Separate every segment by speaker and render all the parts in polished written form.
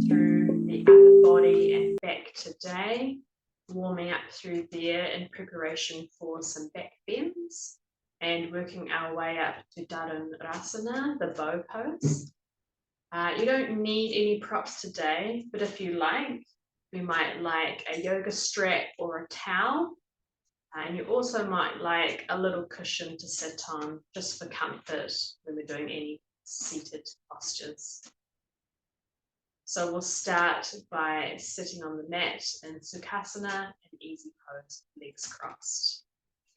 Speaker 1: through the upper body and back today, warming up through there in preparation for some back bends and working our way up to Dhanrasana, the bow pose. You don't need any props today, but if you like, we might like a yoga strap or a towel. And you also might like a little cushion to sit on just for comfort when we're doing any seated postures. So we'll start by sitting on the mat in sukhasana, an easy pose, legs crossed.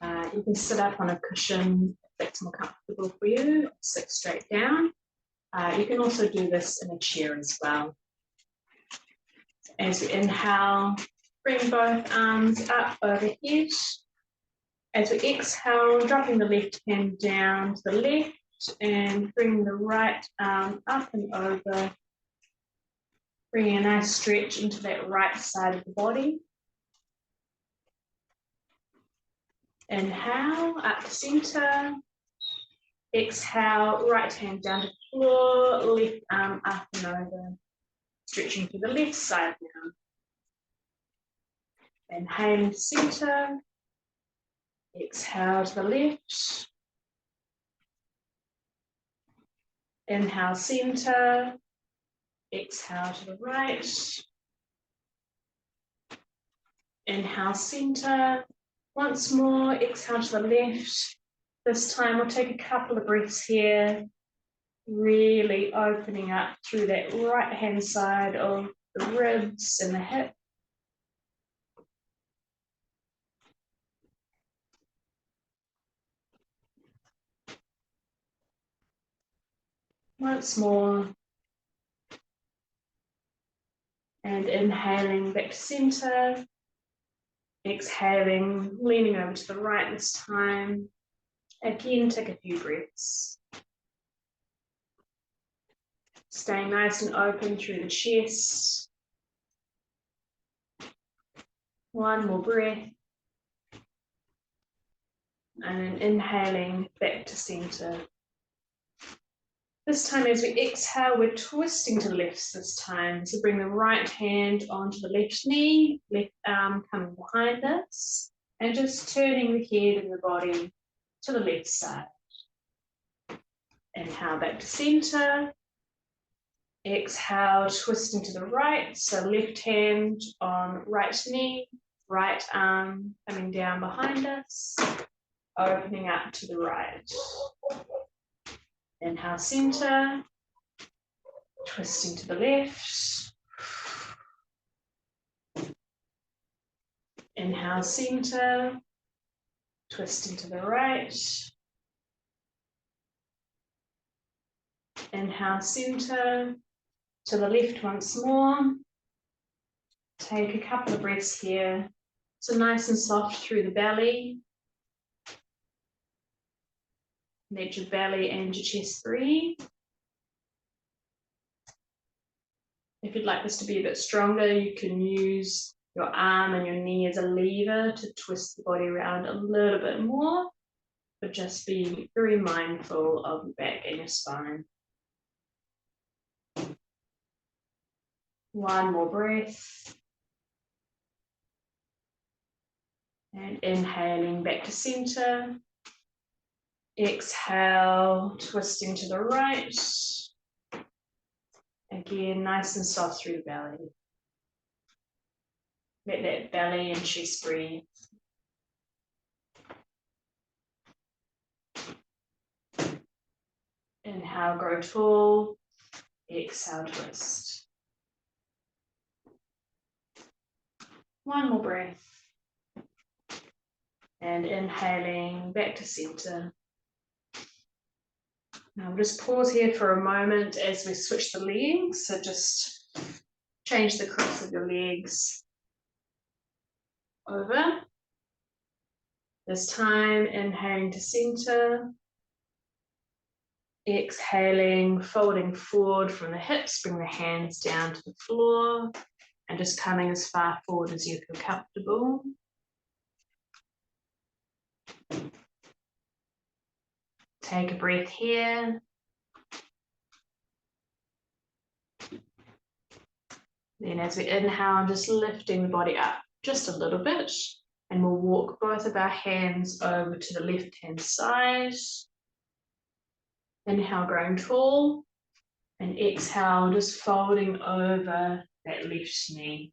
Speaker 1: You can sit up on a cushion if that's more comfortable for you, sit straight down. You can also do this in a chair as well. As we inhale, bring both arms up overhead. As we exhale, dropping the left hand down to the left and bring the right arm up and over. Bringing a nice stretch into that right side of the body. Inhale, up to center. Exhale, right hand down to the floor, left arm up and over. Stretching to the left side now. Inhaling to center. Exhale to the left. Inhale, center. Exhale to the right. Inhale, center. Once more, exhale to the left. This time we'll take a couple of breaths here, really opening up through that right hand side of the ribs and the hip. Once more. And inhaling back to center. Exhaling, leaning over to the right this time. Again, take a few breaths. Staying nice and open through the chest. One more breath. And then inhaling back to center. This time as we exhale, we're twisting to the left this time. So bring the right hand onto the left knee, left arm coming behind us, and just turning the head and the body to the left side. Inhale back to center. Exhale, twisting to the right. So left hand on right knee, right arm coming down behind us, opening up to the right. Inhale, center, twisting to the left. Inhale, center, twisting to the right. Inhale, center, to the left once more. Take a couple of breaths here. So nice and soft through the belly. Let your belly and your chest breathe. If you'd like this to be a bit stronger, you can use your arm and your knee as a lever to twist the body around a little bit more, but just be very mindful of your back and your spine. One more breath. And inhaling back to center. Exhale, twisting to the right. Again, nice and soft through the belly. Let that belly and chest breathe. Inhale, grow tall. Exhale, twist. One more breath. And inhaling back to center. Now we'll just pause here for a moment as we switch the legs. So just change the cross of your legs over. This time, inhaling to center. Exhaling, folding forward from the hips, bring the hands down to the floor and just coming as far forward as you feel comfortable. Take a breath here. Then as we inhale, I'm just lifting the body up just a little bit, and we'll walk both of our hands over to the left-hand side. Inhale, growing tall, and exhale, just folding over that left knee.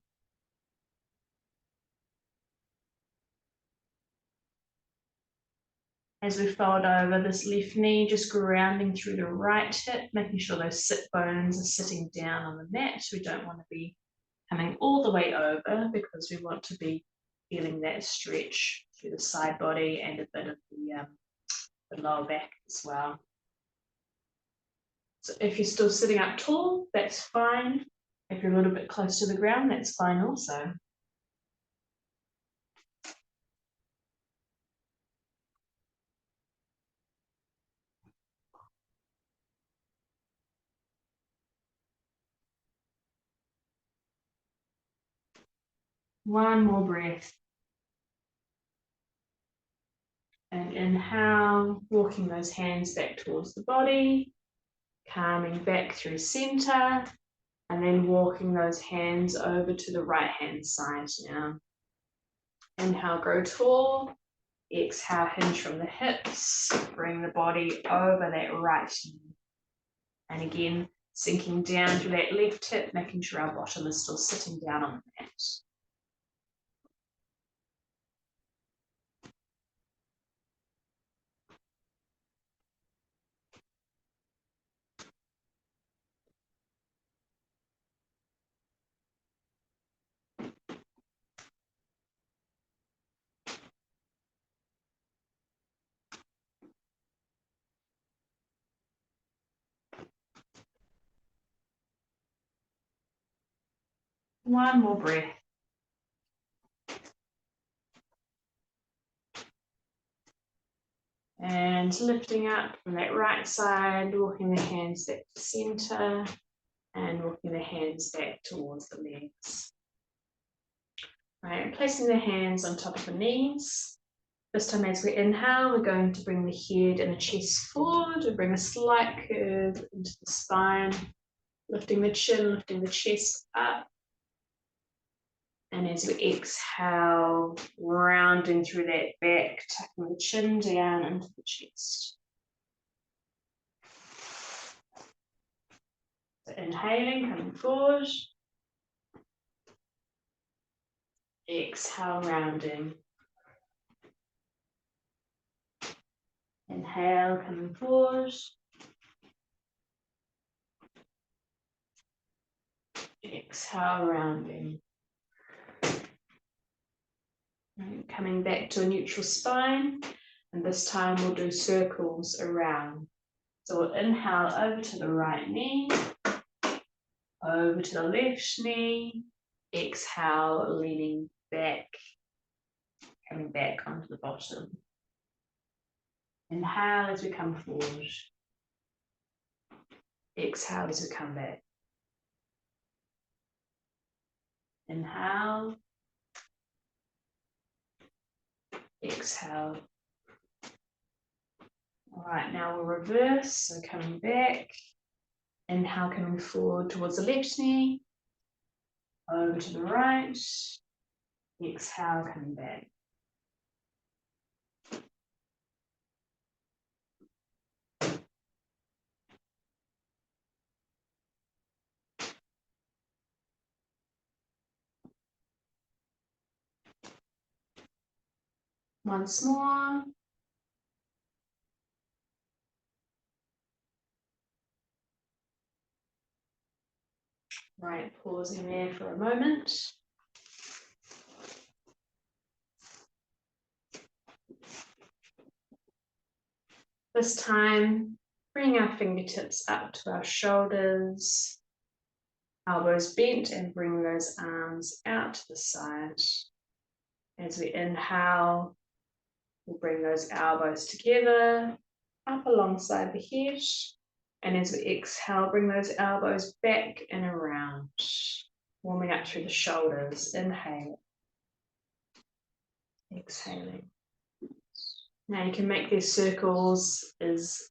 Speaker 1: As we fold over this left knee, just grounding through the right hip, making sure those sit bones are sitting down on the mat. We don't want to be coming all the way over because we want to be feeling that stretch through the side body and a bit of the lower back as well. So if you're still sitting up tall, that's fine. If you're a little bit close to the ground, that's fine also. One more breath. And inhale, walking those hands back towards the body, calming back through center, and then walking those hands over to the right hand side now. Inhale, grow tall. Exhale, hinge from the hips. Bring the body over that right knee. And again, sinking down to that left hip, making sure our bottom is still sitting down on the mat. One more breath. And lifting up from that right side, walking the hands back to center and walking the hands back towards the legs. Right, placing the hands on top of the knees. This time as we inhale, we're going to bring the head and the chest forward and bring a slight curve into the spine, lifting the chin, lifting the chest up. And as we exhale, rounding through that back, tucking the chin down into the chest. So inhaling, coming forward. Exhale, rounding. Inhale, coming forward. Exhale, rounding. And coming back to a neutral spine, and this time we'll do circles around. So we'll inhale over to the right knee, over to the left knee, exhale, leaning back, coming back onto the bottom. Inhale as we come forward. Exhale as we come back. Inhale. Exhale. All right, now we'll reverse, so coming back. Inhale, coming forward towards the left knee. Over to the right. Exhale, coming back. Once more. Right, pausing there for a moment. This time, bring our fingertips up to our shoulders, elbows bent, and bring those arms out to the side. As we inhale, we'll bring those elbows together, up alongside the head. And as we exhale, bring those elbows back and around, warming up through the shoulders. Inhale. Exhaling. Now you can make these circles as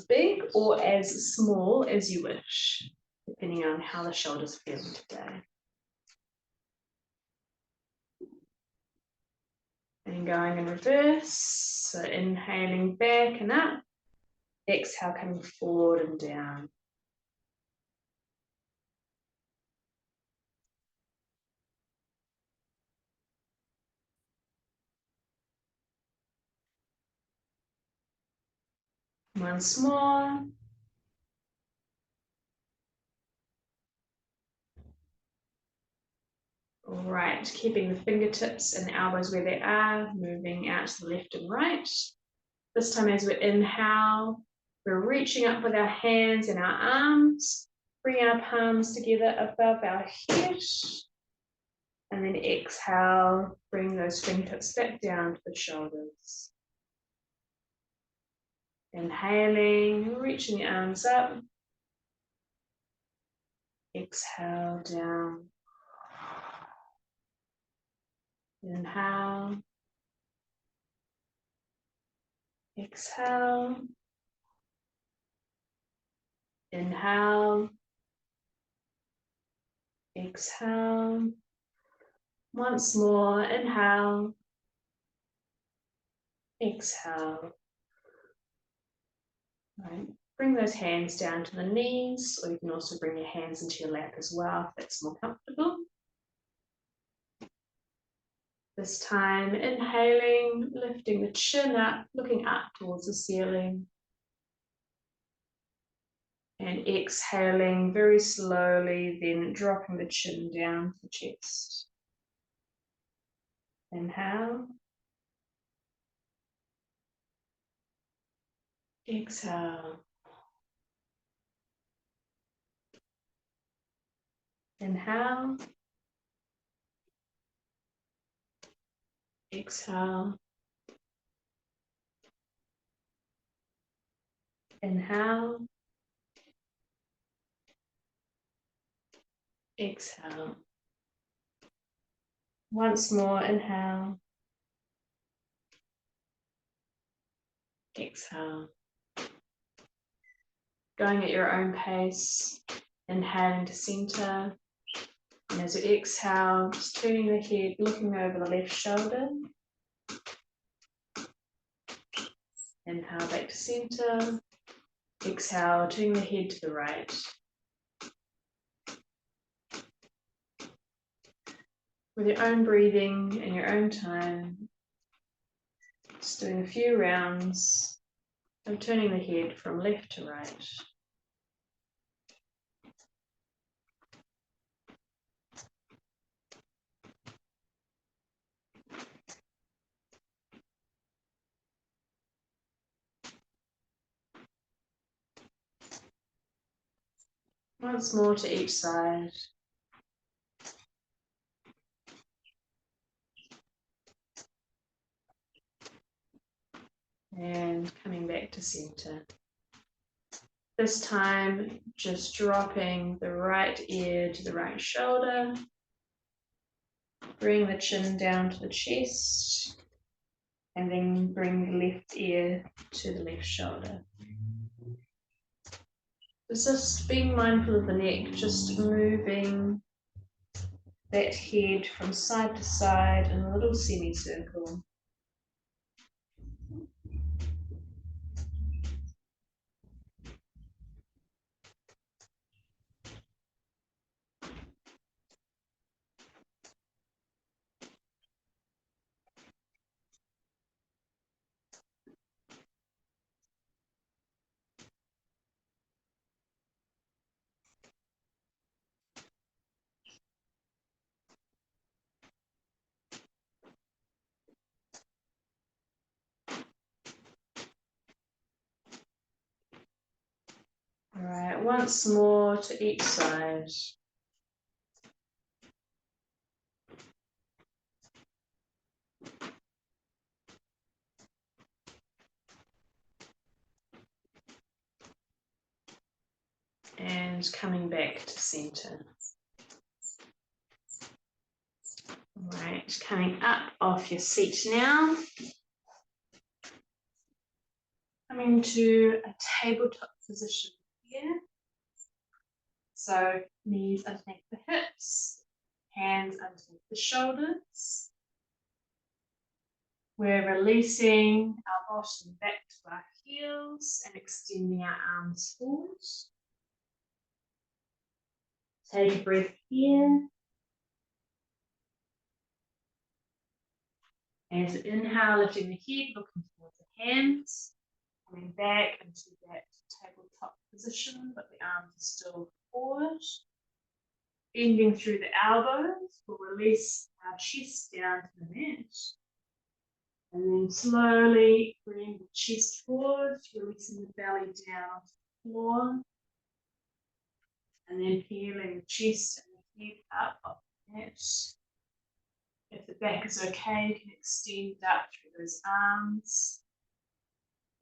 Speaker 1: big or as small as you wish. depending on how the shoulders feel today. And going in reverse, so inhaling back and up, exhale coming forward and down. Once more. All right, keeping the fingertips and the elbows where they are, moving out to the left and right. This time as we inhale, we're reaching up with our hands and our arms, bring our palms together above our head, and then exhale, bring those fingertips back down to the shoulders. Inhaling, reaching the arms up, exhale down. Inhale, exhale, inhale, exhale. Once more, inhale, exhale. Right. Bring those hands down to the knees, or you can also bring your hands into your lap as well if that's more comfortable. This time, inhaling, lifting the chin up, looking up towards the ceiling. And exhaling very slowly, then dropping the chin down to the chest. Inhale. Exhale. Inhale. Exhale. Inhale. Exhale. Once more, inhale. Exhale. Going at your own pace, inhaling to center. And as you exhale, just turning the head, looking over the left shoulder. Inhale back to center. Exhale, turning the head to the right. With your own breathing and your own time, just doing a few rounds of turning the head from left to right. Once more to each side. And coming back to center. This time, just dropping the right ear to the right shoulder. Bring the chin down to the chest. And then bring the left ear to the left shoulder. Just being mindful of the neck, just moving that head from side to side in a little semicircle. All right, once more to each side. And coming back to center. All right, coming up off your seat now. Coming to a tabletop position here. So knees underneath the hips, hands underneath the shoulders. We're releasing our bottom back to our heels and extending our arms forward. Take a breath here. As we inhale, lifting the head, looking towards the hands, coming back into that tabletop position, but the arms are still forward. Bending through the elbows, we'll release our chest down to the mat. And then slowly bring the chest forward, releasing the belly down onto the floor. And then peeling the chest and the head up off the mat. If the back is okay, you can extend up through those arms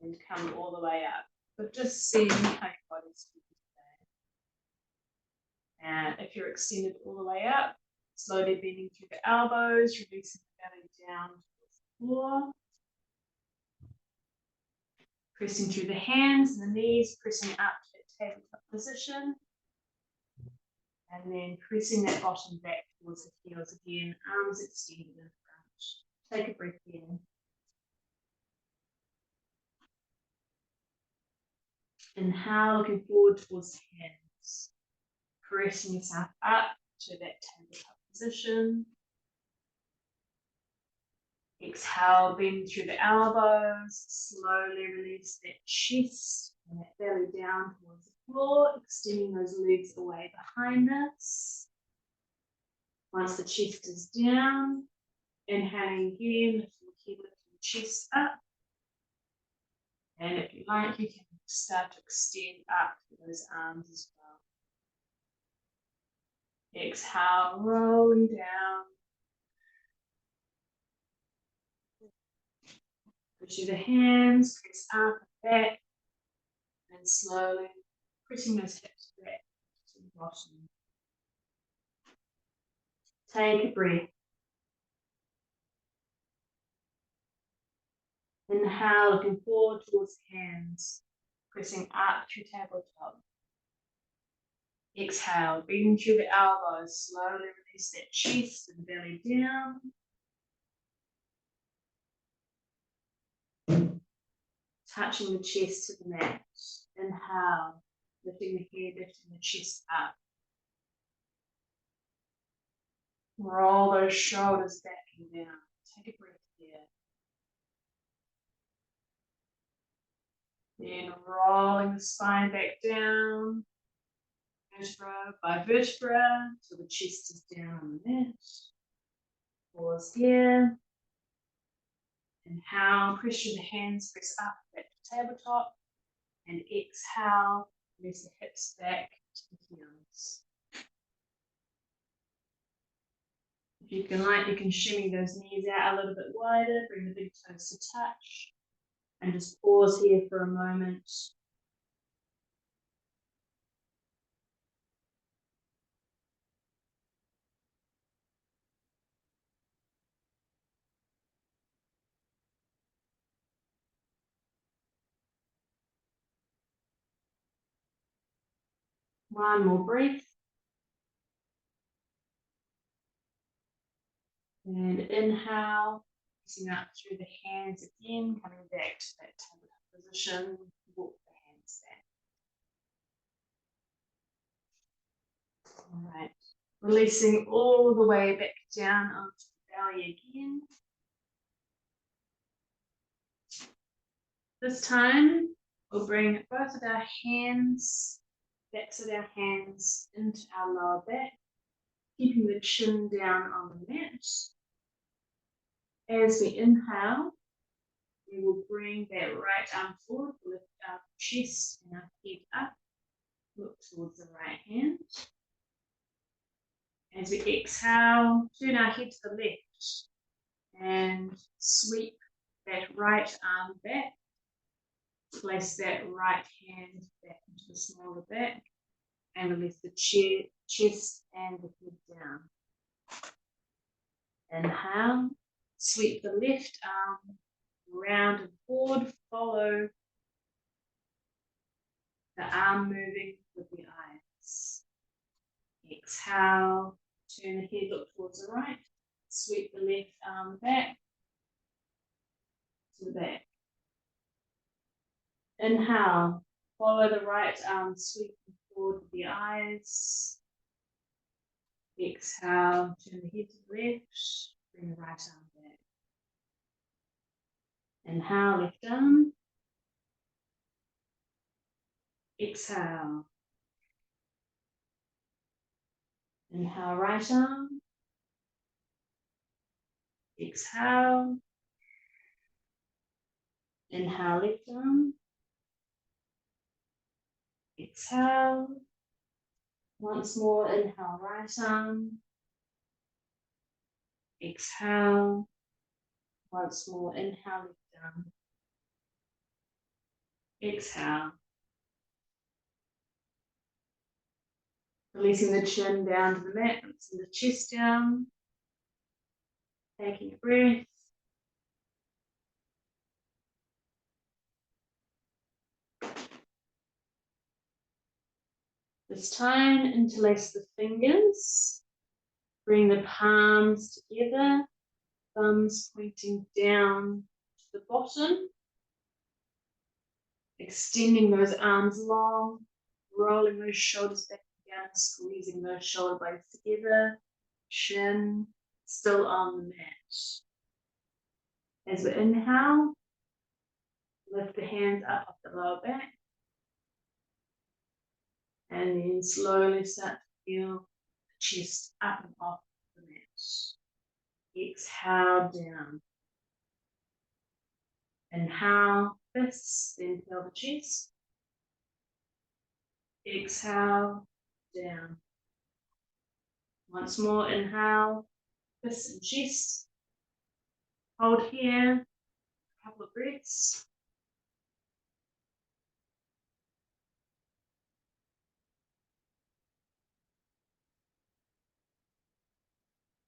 Speaker 1: and come all the way up. But just seeing how your body's feeling today. And if you're extended all the way up, slowly bending through the elbows, releasing the belly down to the floor. Pressing through the hands and the knees, pressing up to that tabletop position. And then pressing that bottom back towards the heels again, arms extended in front. Take a breath in. Inhale, looking forward towards the hands. Pressing yourself up to that tabletop position. Exhale, bend through the elbows. Slowly release that chest and that belly down towards the floor, extending those legs away behind us. Once the chest is down, inhaling again, lifting the head, lifting the chest up. And if you like, you can start to extend up to those arms as well. Exhale, rolling down. Push through the hands, press up and back, and slowly pressing those hips back to the bottom. Take a breath. Inhale, looking forward towards the hands, pressing up through tabletop. Exhale, bending through the elbows, slowly release that chest and belly down. Touching the chest to the mat. Inhale, lifting the head, lifting the chest up. Roll those shoulders back and down. Take a breath here. Then rolling the spine back down, vertebra by vertebra, so the chest is down on the mat. Pause here. Inhale, press through the hands, press up back to tabletop. And exhale, release the hips back to the heels. If you can like, you can shimmy those knees out a little bit wider, bring the big toes to touch. And just pause here for a moment. One more breath. And inhale, pressing up through the hands again, coming back to that tabletop position. Walk the hands back. All right. Releasing all the way back down onto the belly again. This time, we'll bring both of our hands, backs of our hands into our lower back, keeping the chin down on the mat. As we inhale, we will bring that right arm forward, lift our chest and our head up, look towards the right hand. As we exhale, turn our head to the left and sweep that right arm back. Place that right hand back into the smaller back and release the chest and the head down. Inhale, sweep the left arm round and forward, follow the arm moving with the eyes. Exhale, turn the head, look towards the right. Sweep the left arm back to the back. Inhale, follow the right arm sweeping forward with the eyes. Exhale, turn the head to the left, bring the right arm back. Inhale, left arm. Exhale. Inhale, right arm. Exhale. Inhale, left arm. Exhale. Once more, inhale, right arm. Exhale. Once more, inhale, left arm. Exhale. Releasing the chin down to the mat, releasing the chest down. Taking a breath. This time, interlace the fingers. Bring the palms together, thumbs pointing down to the bottom. Extending those arms long, rolling those shoulders back and down, squeezing those shoulder blades together. Chin still on the mat. As we inhale, lift the hands up off the lower back. And then slowly start to feel the chest up and off the mat. Exhale down. Inhale, fists, then feel the chest. Exhale, down. Once more, inhale, fists and chest. Hold here, a couple of breaths.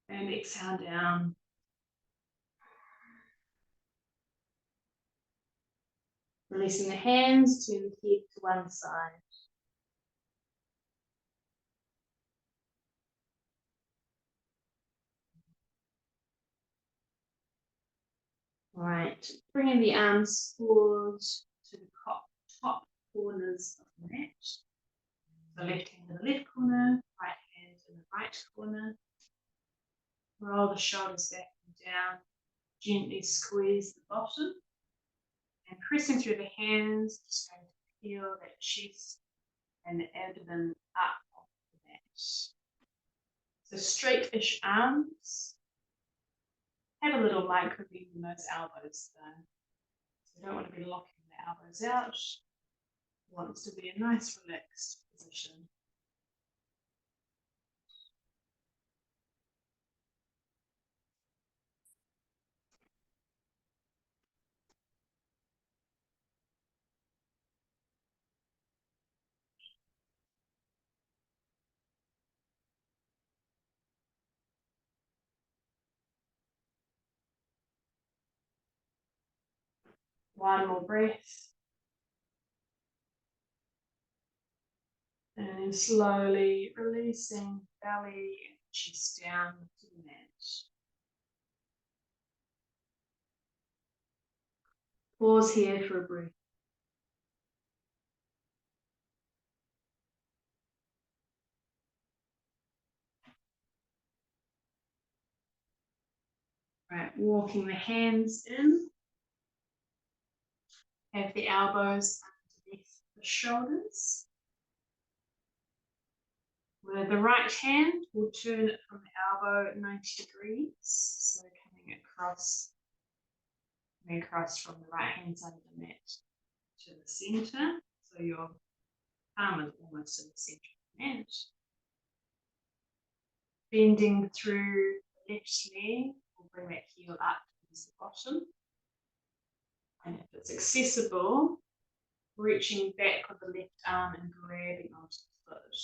Speaker 1: And exhale down. Releasing the hands, turn the head to one side. All right, bringing the arms forward to the top corners of the mat. So left hand in the left corner, right hand in the right corner. Roll the shoulders back and down. Gently squeeze the bottom. And pressing through the hands, just going to feel that chest and the abdomen up off the mat. So straight-ish arms. Have a little micro bend in those elbows though. So you don't want to be locking the elbows out. It wants to be a nice relaxed position. One more breath. And then slowly releasing belly and chest down to the mat. Pause here for a breath. Right, walking the hands in. Have the elbows underneath the shoulders. With the right hand, we'll turn it from the elbow at 90 degrees. So coming across from the right hand side of the mat to the center. So your palm is almost in the center of the mat. Bending through the left leg, we'll bring that heel up towards the bottom. And if it's accessible, reaching back with the left arm and grabbing onto the foot.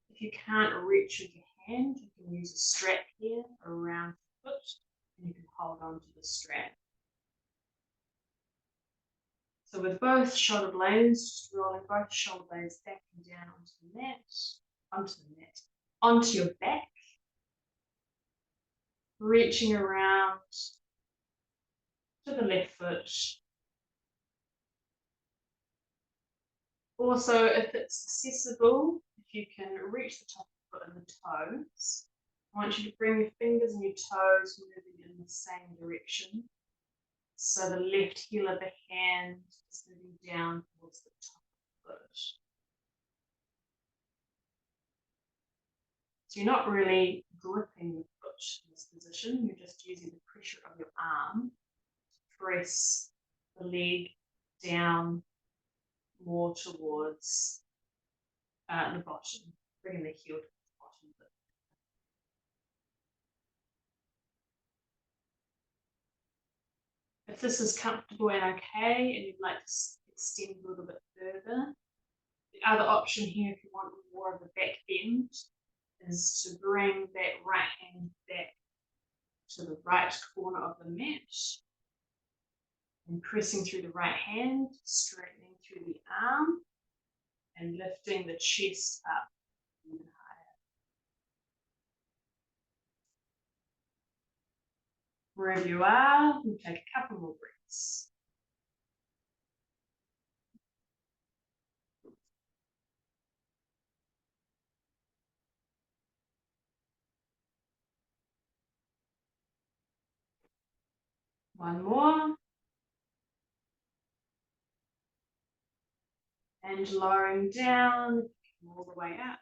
Speaker 1: If you can't reach with your hand, you can use a strap here around the foot and you can hold on to the strap. So with both shoulder blades, just rolling both shoulder blades back and down onto the mat, onto your back, reaching around to the left foot. Also, if it's accessible, if you can reach the top of the foot and the toes, I want you to bring your fingers and your toes moving in the same direction. So the left heel of the hand is moving down towards the top of the foot. So you're not really gripping the foot in this position, you're just using the pressure of your arm to press the leg down more towards the bottom, bringing the heel to the bottom of it. If this is comfortable and okay, and you'd like to extend a little bit further, the other option here, if you want more of a back bend, is to bring that right hand back to the right corner of the mat and pressing through the right hand, straightening through the arm and lifting the chest up even higher. Wherever you are, we'll take a couple more breaths. One more. And lowering down all the way up.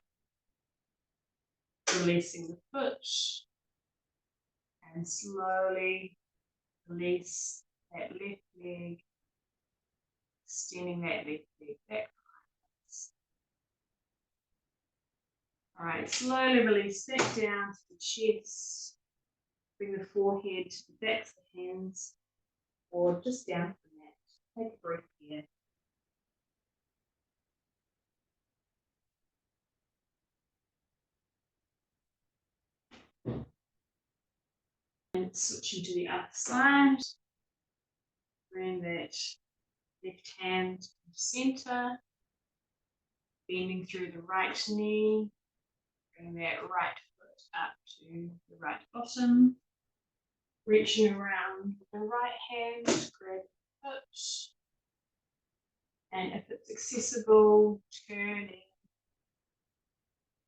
Speaker 1: Releasing the foot. And slowly release that left leg. Extending that left leg back. All right, slowly release back down to the chest. Bring the forehead to the backs of the hands or just down to the mat. Take a breath here. And switching to the other side. Bring that left hand to the center. Bending through the right knee. Bring that right foot up to the right bottom. Reaching around with the right hand, grab the foot. And if it's accessible, turning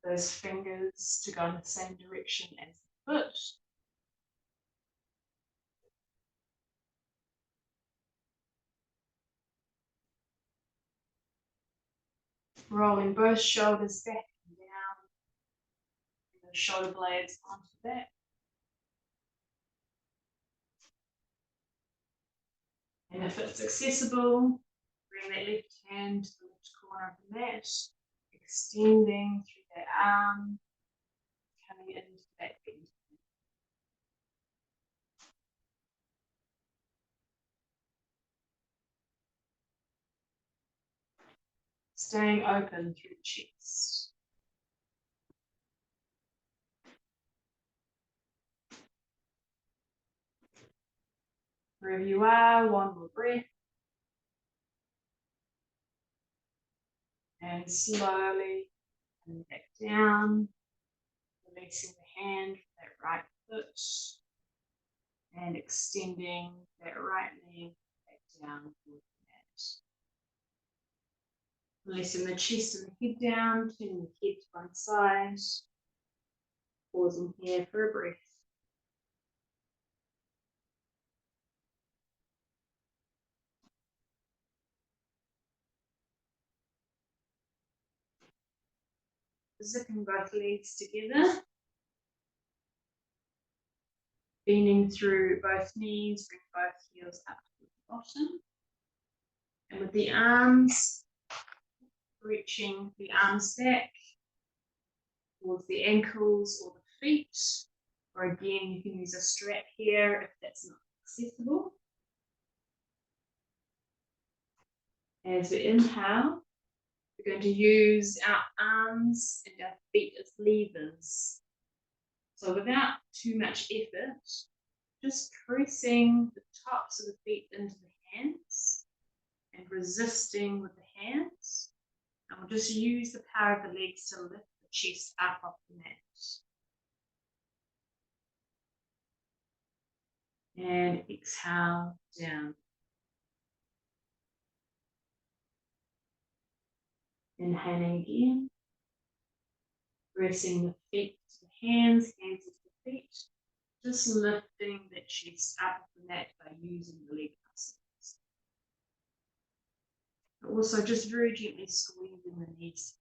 Speaker 1: those fingers to go in the same direction as the foot. Rolling both shoulders back and down. Bring the shoulder blades onto the back. And if it's accessible, bring that left hand to the left corner of the mat, extending through that arm, coming into that bend. Staying open through the chest. Wherever you are, one more breath. And slowly coming back down, releasing the hand from that right foot, and extending that right leg back down towards the mat. Releasing the chest and the head down, turning the head to one side. Pausing here for a breath. Zipping both legs together. Bending through both knees, bring both heels up to the bottom. And with the arms, reaching the arms back towards the ankles or the feet. Or again, you can use a strap here if that's not accessible. As we inhale, we're going to use our arms and our feet as levers. So without too much effort, just pressing the tops of the feet into the hands and resisting with the hands. And we'll just use the power of the legs to lift the chest up off the mat. And exhale down. Inhaling again. Pressing the feet to the hands, hands to the feet. Just lifting the chest up the mat by using the leg muscles. Also just very gently squeezing the knees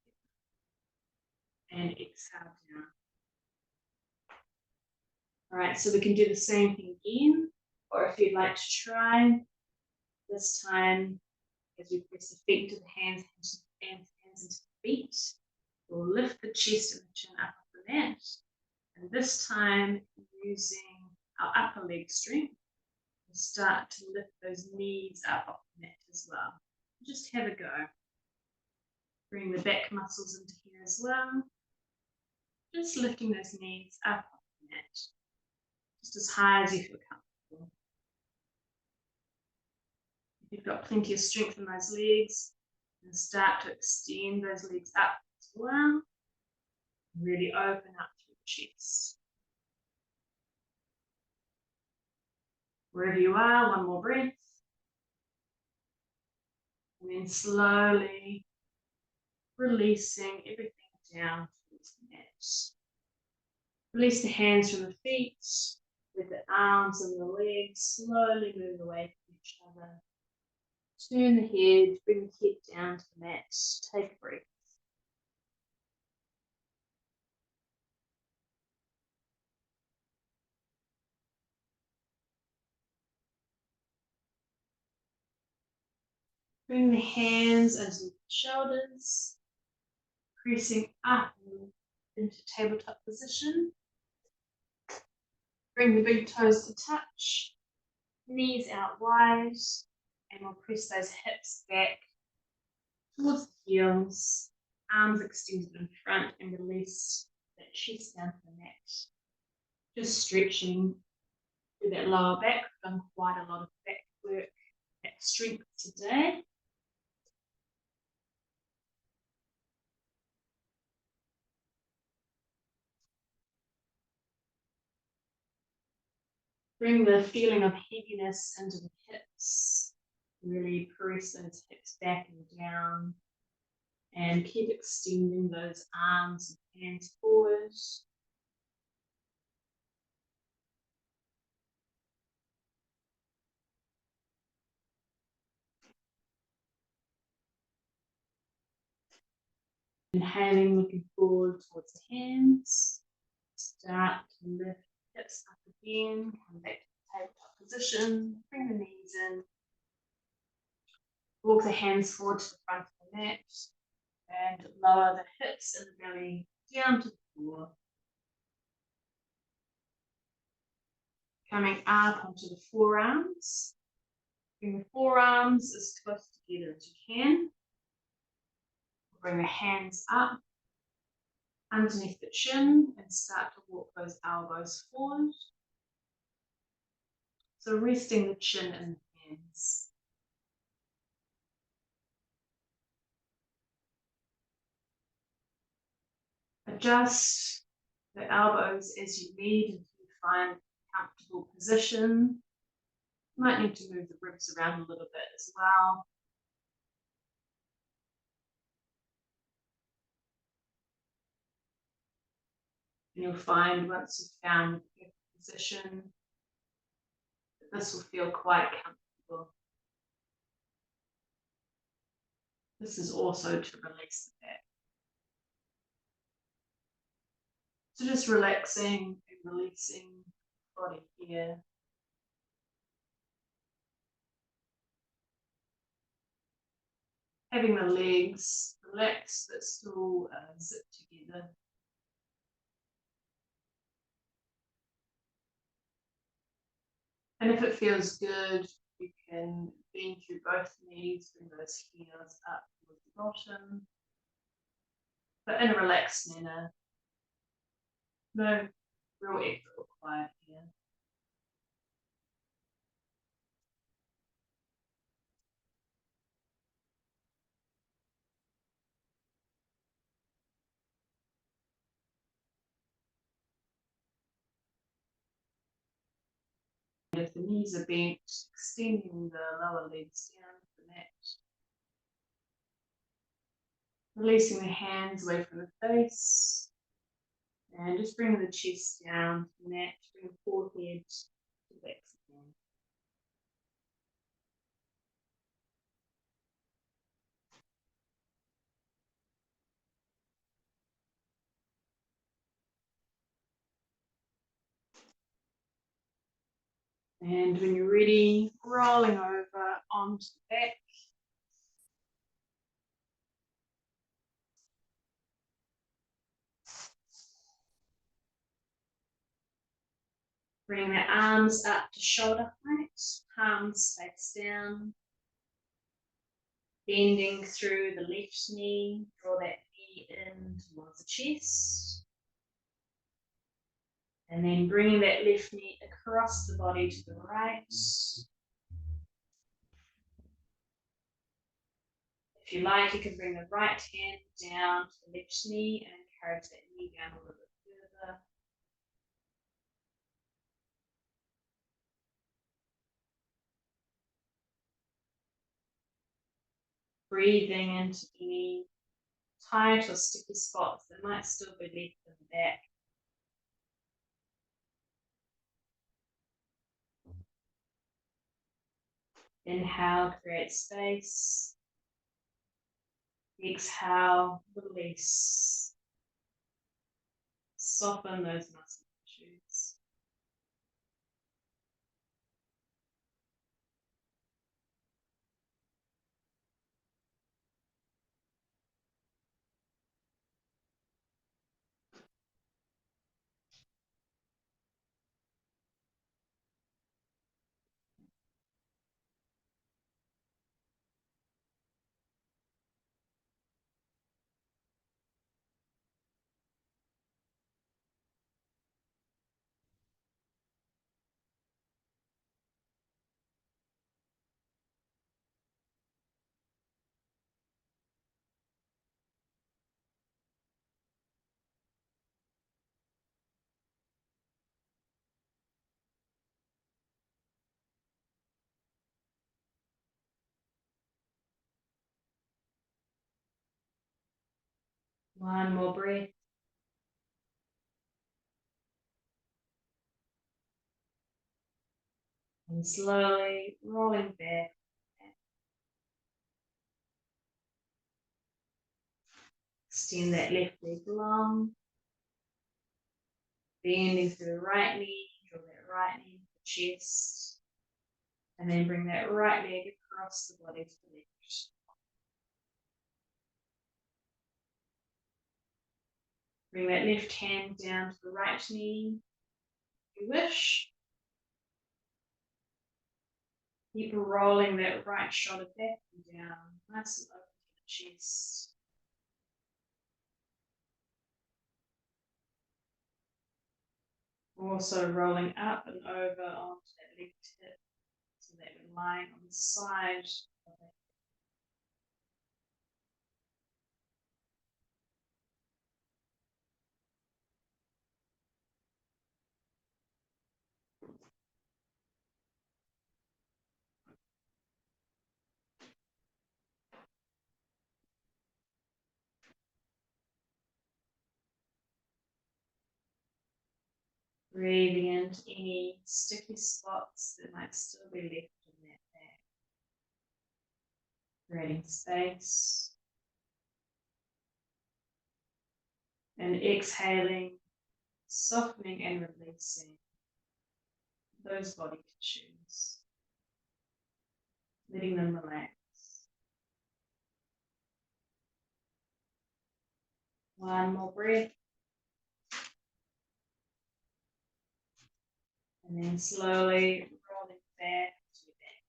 Speaker 1: together. And exhale down. All right, so we can do the same thing again. Or if you'd like to try, this time as we press the feet to the hands, hands into the feet, we'll lift the chest and the chin up off the mat. And this time, using our upper leg strength, we'll start to lift those knees up off the mat as well. Just have a go. Bring the back muscles into here as well. Just lifting those knees up off the mat. Just as high as you feel comfortable. If you've got plenty of strength in those legs, and start to extend those legs up as well. Really open up through the chest. Wherever you are, one more breath. And then slowly releasing everything down towards the mat. Release the hands from the feet, with the arms and the legs slowly move away from each other. Turn the head, bring the head down to the mat. Take a breath. Bring the hands under the shoulders, pressing up into tabletop position. Bring the big toes to touch, knees out wide, and we'll press those hips back towards the heels, arms extended in front, and release that chest down to the mat. Just stretching through that lower back. We've done quite a lot of back work, back strength today. Bring the feeling of heaviness into the hips. Really press those hips back and down. And keep extending those arms and hands forward. Inhaling, looking forward towards the hands. Start to lift hips up again. Come back to the tabletop position. Bring the knees in. Walk the hands forward to the front of the mat. And lower the hips and the belly down to the floor. Coming up onto the forearms. Bring the forearms as close together as you can. Bring the hands up underneath the chin and start to walk those elbows forward. So resting the chin in the hands. Adjust the elbows as you need until you find a comfortable position. You might need to move the ribs around a little bit as well. And you'll find once you've found the position, that this will feel quite comfortable. This is also to release the back. So just relaxing and releasing the body here. Having the legs relaxed but still zip together. And if it feels good, you can bend through both knees, bring those heels up towards the bottom. But in a relaxed manner. No real effort required here. if the knees are bent, extending the lower legs down to the mat. Releasing the hands away from the face. And just bring the chest down to the mat, bring the forehead to the back again. And when you're ready, rolling over onto the back. Bring the arms up to shoulder height, palms face down. Bending through the left knee, draw that knee in towards the chest. And then bringing that left knee across the body to the right. If you like, you can bring the right hand down to the left knee and encourage that knee down a little bit further. Breathing into any tight or sticky spots that might still be left in the back. Inhale, create space. Exhale, release. Soften those muscle tissues. One more breath. And slowly rolling back. Extend that left leg long. Bending through the right knee, draw that right knee to the chest. And then bring that right leg across the body to the left. Bring that left hand down to the right knee, if you wish. Keep rolling that right shoulder back and down, nice and open to the chest. Also rolling up and over onto that left hip, so that we're lying on the side of that. Breathing into any sticky spots that might still be left in that back. Creating space. And exhaling, softening and releasing those body tissues. Letting them relax. One more breath. And then slowly rolling back to the back.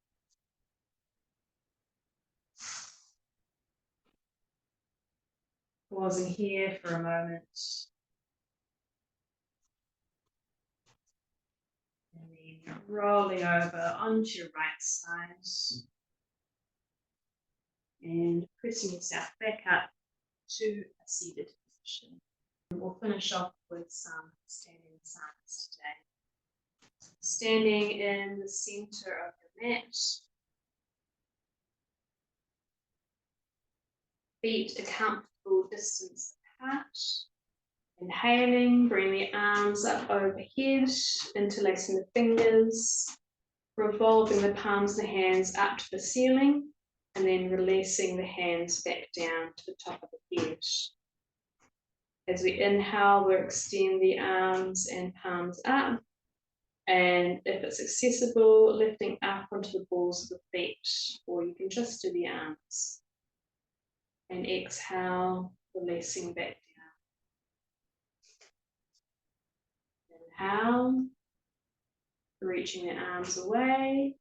Speaker 1: Pausing here for a moment. And then rolling over onto your right side. And pressing yourself back up to a seated position. We'll finish off with some standing signs today. Standing in the center of your mat. Feet a comfortable distance apart. Inhaling, bring the arms up overhead, interlacing the fingers, revolving the palms of the hands up to the ceiling, and then releasing the hands back down to the top of the head. As we inhale, we'll extend the arms and palms up, and if it's accessible, lifting up onto the balls of the feet, or you can just do the arms. And exhale, releasing back down. Inhale, reaching the arms away.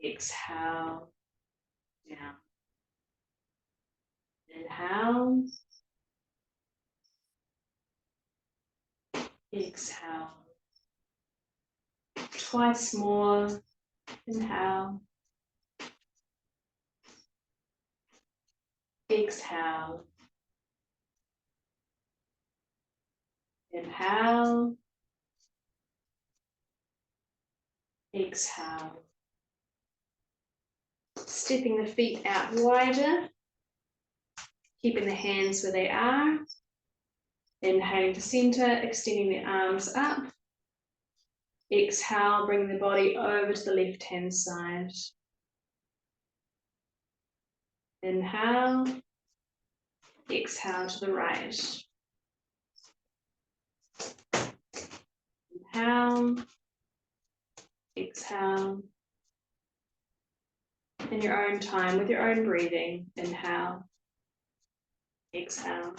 Speaker 1: Exhale, down. Inhale. Exhale. Twice more. Inhale. Exhale. Inhale. Exhale. Stepping the feet out wider. Keeping the hands where they are. Inhaling to center, extending the arms up. Exhale, bring the body over to the left-hand side. Inhale. Exhale to the right. Inhale. Exhale. In your own time, with your own breathing. Inhale. Exhale.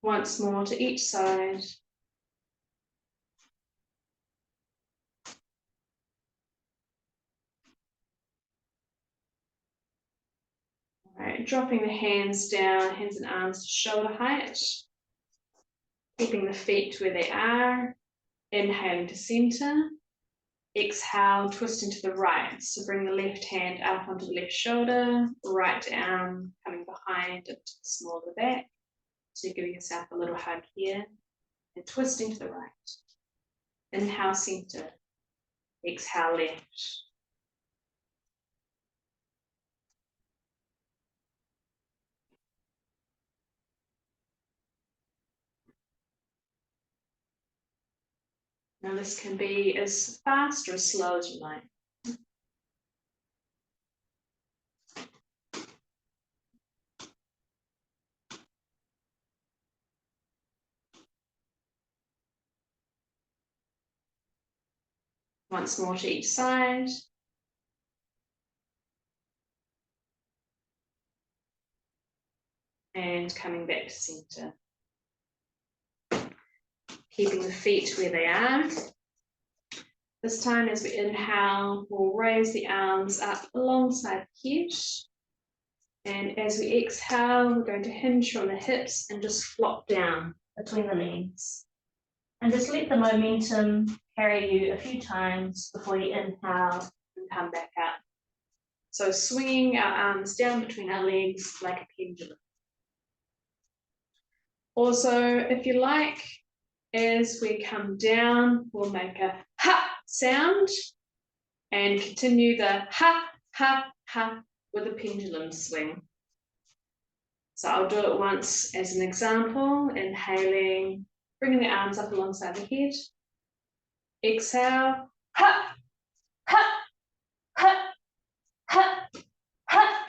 Speaker 1: Once more to each side. All right, dropping the hands down, hands and arms to shoulder height. Keeping the feet where they are. Inhaling to center. Exhale, twisting to the right. So bring the left hand up onto the left shoulder, right arm coming behind into the small of the back. So you're giving yourself a little hug here. And twisting to the right. Inhale, center. Exhale, left. Now this can be as fast or as slow as you like. Once more to each side. And coming back to center. Keeping the feet where they are. This time as we inhale, we'll raise the arms up alongside the head. And as we exhale, we're going to hinge from the hips and just flop down between the legs. And just let the momentum carry you a few times before you inhale and come back up. So swinging our arms down between our legs like a pendulum. Also, if you like, as we come down, we'll make a ha sound and continue the ha, ha, ha with a pendulum swing. So I'll do it once as an example, inhaling, bringing the arms up alongside the head. Exhale, ha, ha, ha, ha, ha.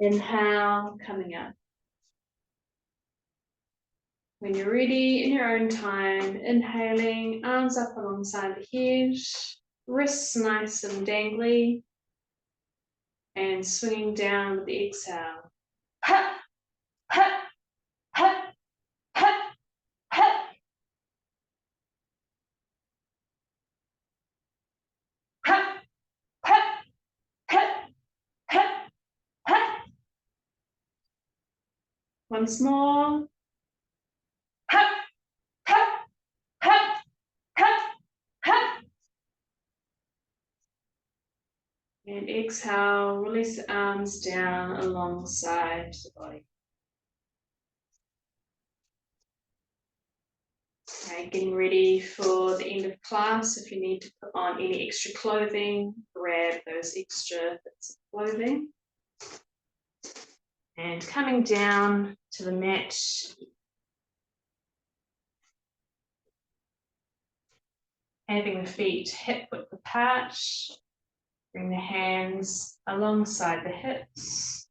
Speaker 1: Inhale, coming up. When you're ready, in your own time, inhaling, arms up alongside the head, wrists nice and dangly, and swinging down with the exhale. Ha, ha, ha, ha, ha. Ha, ha, ha, ha, ha. Once more. Hup, hup, hup, hup, hup. And exhale, release the arms down alongside the body. Okay, getting ready for the end of class. If you need to put on any extra clothing, grab those extra bits of clothing. And coming down to the mat, having the feet hip width apart, bring the hands alongside the hips,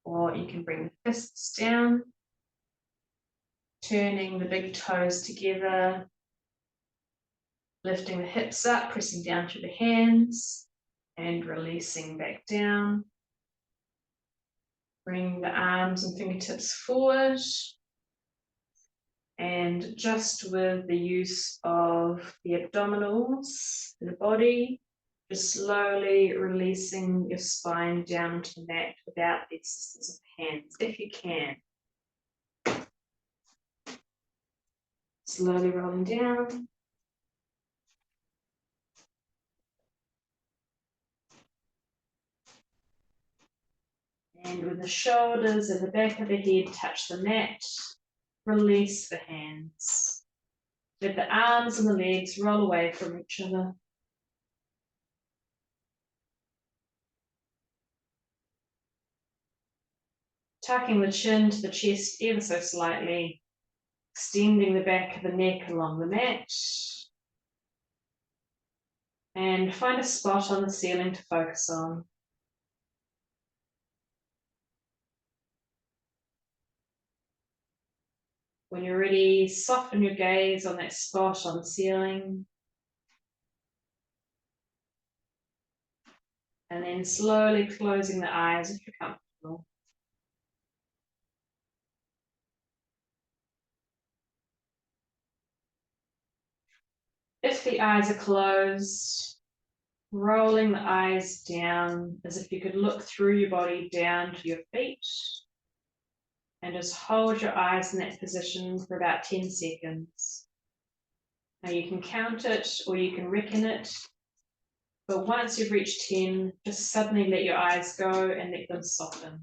Speaker 1: or you can bring the fists down, turning the big toes together, lifting the hips up, pressing down through the hands, and releasing back down. Bring the arms and fingertips forward, and just with the use of the abdominals, the body, just slowly releasing your spine down to the mat without the assistance of the hands, if you can. Slowly rolling down. And with the shoulders and the back of the head touch the mat, release the hands. Let the arms and the legs roll away from each other. Tucking the chin to the chest ever so slightly, extending the back of the neck along the mat. And find a spot on the ceiling to focus on. When you're ready, soften your gaze on that spot on the ceiling. And then slowly closing the eyes if you're comfortable. If the eyes are closed, rolling the eyes down as if you could look through your body down to your feet. And just hold your eyes in that position for about 10 seconds. Now you can count it or you can reckon it. But once you've reached 10, just suddenly let your eyes go and let them soften.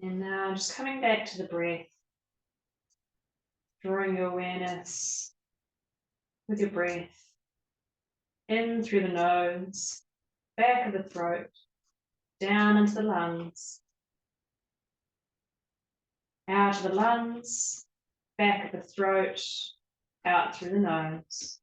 Speaker 1: And now just coming back to the breath, drawing your awareness with your breath in through the nose, back of the throat, down into the lungs, out of the lungs, back of the throat, out through the nose.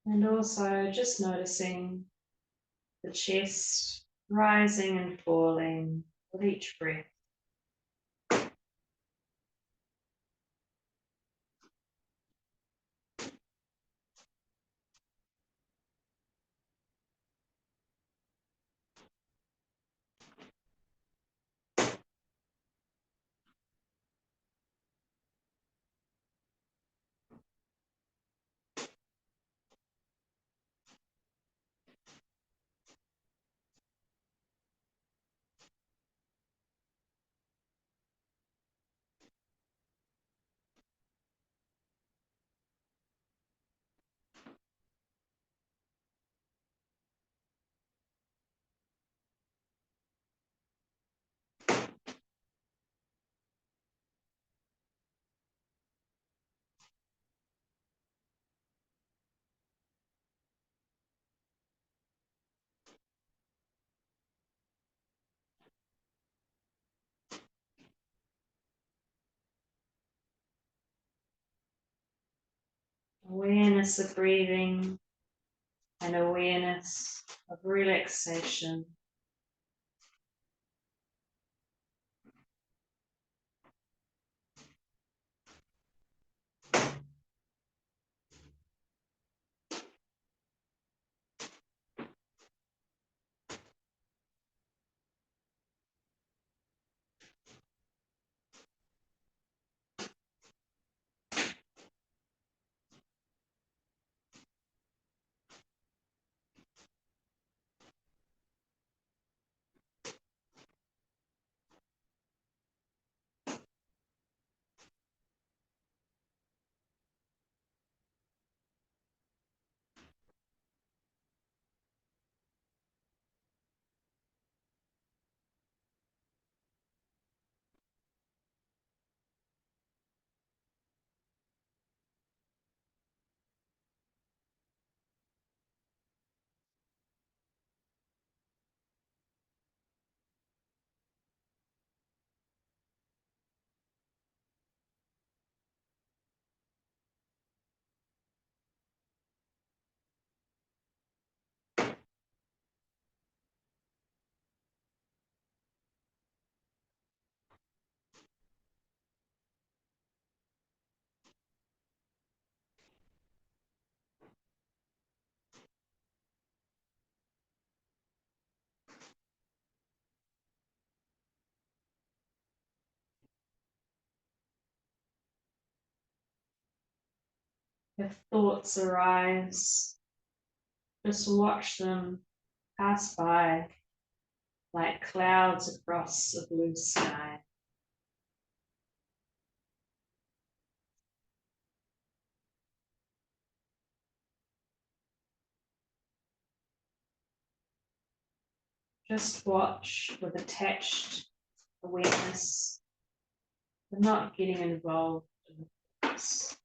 Speaker 1: And also just noticing the chest rising and falling with each breath. Awareness of breathing and awareness of relaxation. If thoughts arise, just watch them pass by like clouds across a blue sky. Just watch with attached awareness, but not getting involved in the thoughts.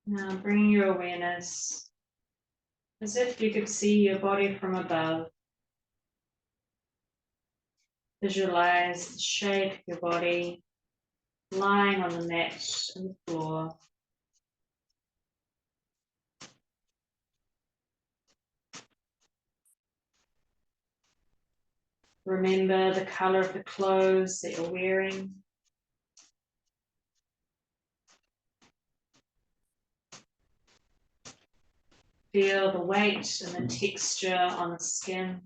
Speaker 1: Now bring your awareness as if you could see your body from above. Visualize the shape of your body lying on the mat and the floor. Remember the color of the clothes that you're wearing. Feel the weight and the texture on the skin.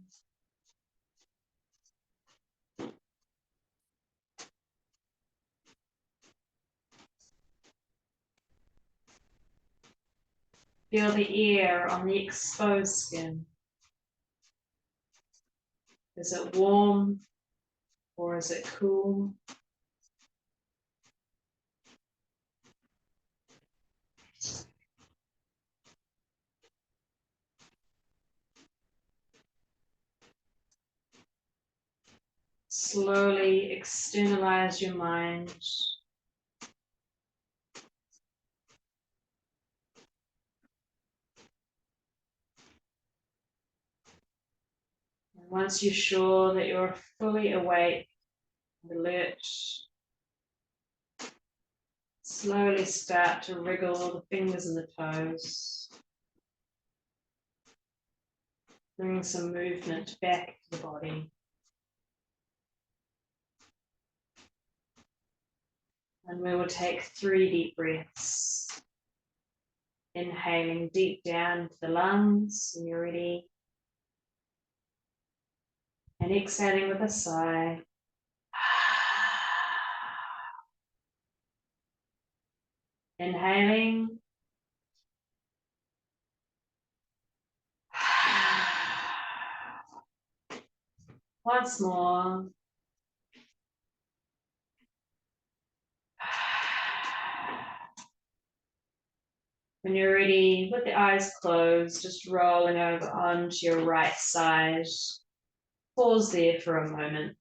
Speaker 1: Feel the air on the exposed skin. Is it warm or is it cool? Slowly externalize your mind. And once you're sure that you're fully awake and alert, slowly start to wriggle the fingers and the toes. Bring some movement back to the body. And we will take 3 deep breaths. Inhaling deep down into the lungs when you're ready. And exhaling with a sigh. Inhaling. Once more. When you're ready, with the eyes closed, just rolling over onto your right side. Pause there for a moment.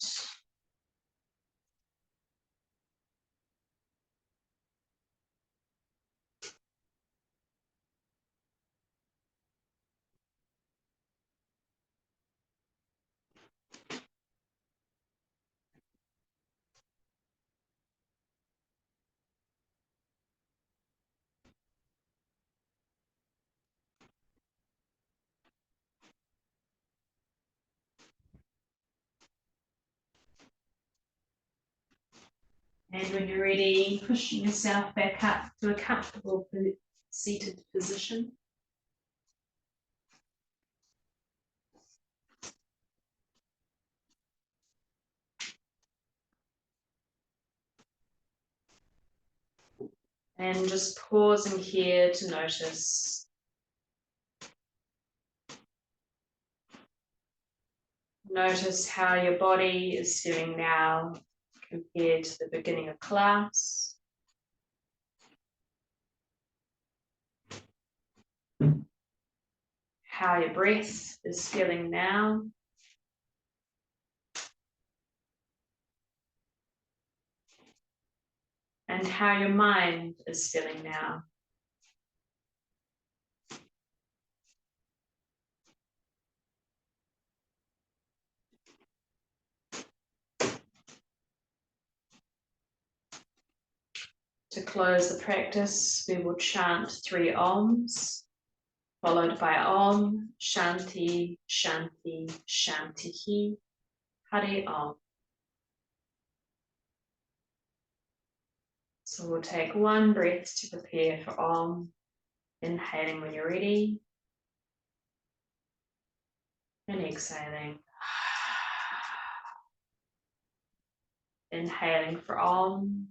Speaker 1: And when you're ready, pushing yourself back up to a comfortable seated position. And just pausing here to notice. Notice how your body is feeling now compared to the beginning of class. How your breath is feeling now. And how your mind is feeling now. To close the practice, we will chant 3 Oms, followed by Om, Shanti, Shanti, Shantihi, Hari Om. So we'll take 1 breath to prepare for Om, inhaling when you're ready, and exhaling. Inhaling for Om.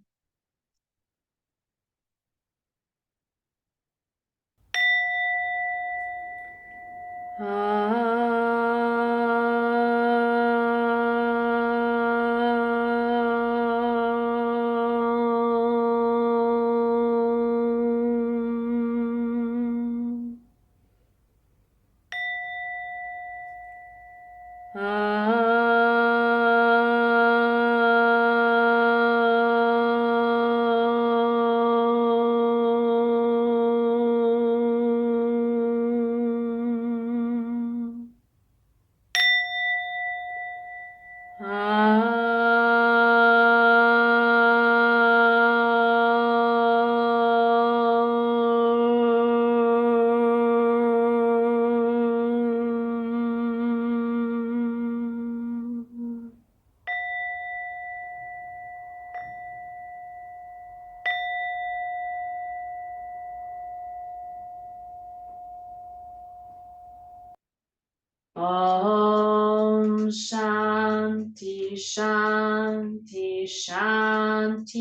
Speaker 1: Om Shanti Shanti Shanti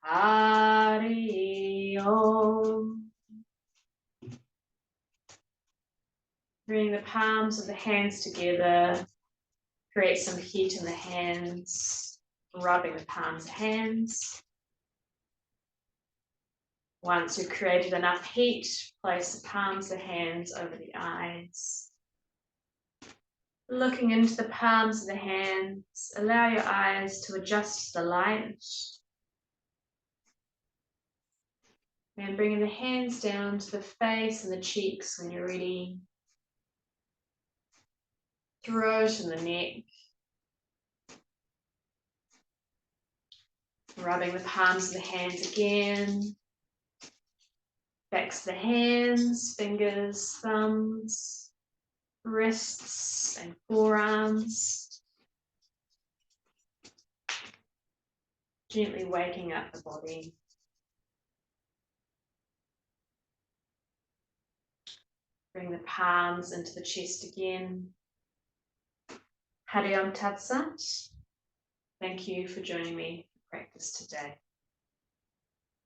Speaker 1: Hari Om. Bring the palms of the hands together, create some heat in the hands, rubbing the palms of the hands. Once you've created enough heat, place the palms of the hands over the eyes. Looking into the palms of the hands, allow your eyes to adjust to the light. And bringing the hands down to the face and the cheeks when you're ready. Throat and the neck. Rubbing the palms of the hands again. Backs of the hands, fingers, thumbs, wrists and forearms. Gently waking up the body. Bring the palms into the chest again. Hari Om Tat Sat. Thank you for joining me for practice today.